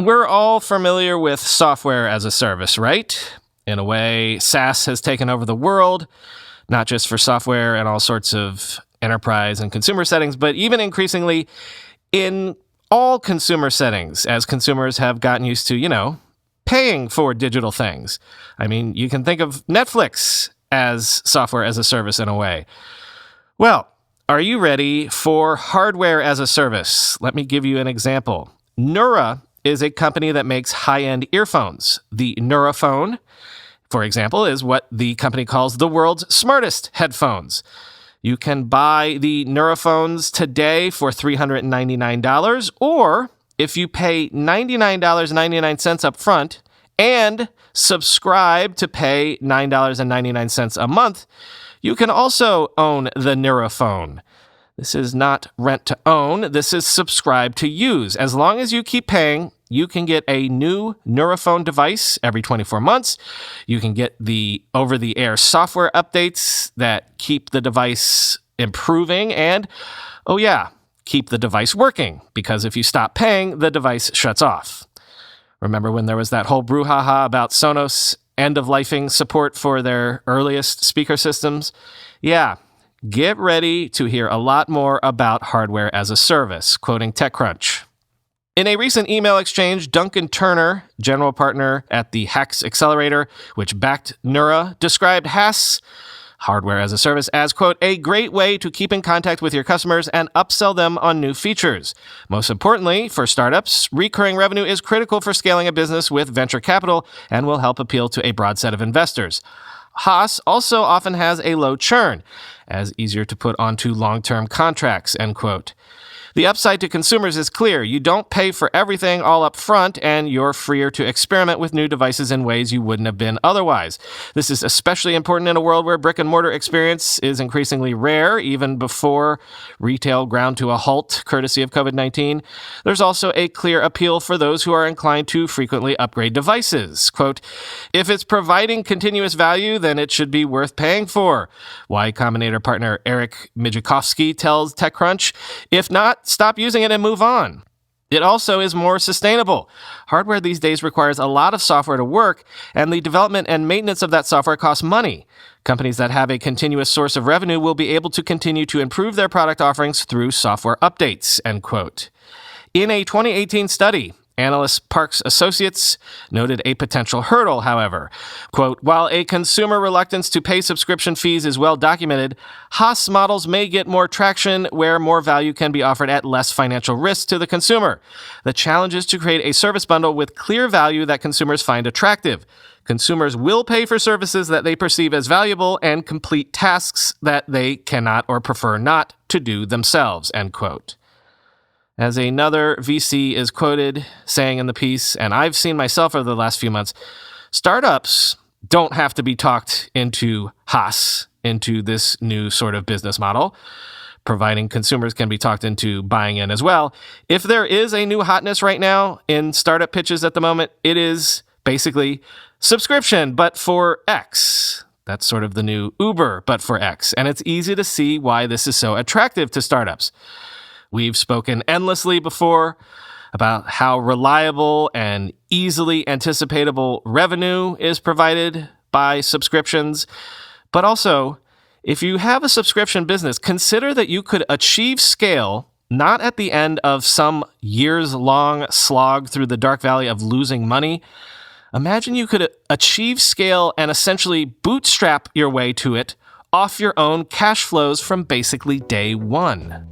We're all familiar with software as a service, right? In a way, SaaS has taken over the world, not just for software and all sorts of enterprise and consumer settings, but even increasingly in all consumer settings, as consumers have gotten used to, paying for digital things. I mean, you can think of Netflix as software as a service in a way. Well, are you ready for hardware as a service? Let me give you an example. Neura is a company that makes high-end earphones. The Neuraphone, for example, is what the company calls the world's smartest headphones. You can buy the Neuraphones today for $399, or if you pay $99.99 up front and subscribe to pay $9.99 a month, you can also own the Neuraphone. This is not rent to own. This is subscribe to use. As long as you keep paying, you can get a new Neuraphone device every 24 months. You can get the over-the-air software updates that keep the device improving and, keep the device working, because if you stop paying, the device shuts off. Remember when there was that whole brouhaha about Sonos end-of-lifing support for their earliest speaker systems? Yeah. Get ready to hear a lot more about hardware as a service, quoting TechCrunch. In a recent email exchange, Duncan Turner, general partner at the HaaS Accelerator, which backed Neura, described HaaS, hardware as a service, as, quote, a great way to keep in contact with your customers and upsell them on new features. Most importantly, for startups, recurring revenue is critical for scaling a business with venture capital and will help appeal to a broad set of investors. HaaS also often has a low churn, as easier to put onto long-term contracts, end quote. The upside to consumers is clear. You don't pay for everything all up front, and you're freer to experiment with new devices in ways you wouldn't have been otherwise. This is especially important in a world where brick-and-mortar experience is increasingly rare, even before retail ground to a halt, courtesy of COVID-19. There's also a clear appeal for those who are inclined to frequently upgrade devices. Quote, if it's providing continuous value, then it should be worth paying for. Y Combinator partner Eric Mijakovsky tells TechCrunch, if not, stop using it and move on. It also is more sustainable. Hardware these days requires a lot of software to work, and the development and maintenance of that software costs money. Companies that have a continuous source of revenue will be able to continue to improve their product offerings through software updates, end quote. In a 2018 study, analyst Parks Associates noted a potential hurdle, however. Quote, while a consumer reluctance to pay subscription fees is well documented, HaaS models may get more traction where more value can be offered at less financial risk to the consumer. The challenge is to create a service bundle with clear value that consumers find attractive. Consumers will pay for services that they perceive as valuable and complete tasks that they cannot or prefer not to do themselves, end quote. As another VC is quoted saying in the piece, and I've seen myself over the last few months, startups don't have to be talked into HaaS, into this new sort of business model, providing consumers can be talked into buying in as well. If there is a new hotness right now in startup pitches at the moment, it is basically subscription, but for X. That's sort of the new Uber, but for X. And it's easy to see why this is so attractive to startups. We've spoken endlessly before about how reliable and easily anticipatable revenue is provided by subscriptions. But also, if you have a subscription business, consider that you could achieve scale not at the end of some years-long slog through the dark valley of losing money. Imagine you could achieve scale and essentially bootstrap your way to it off your own cash flows from basically day one.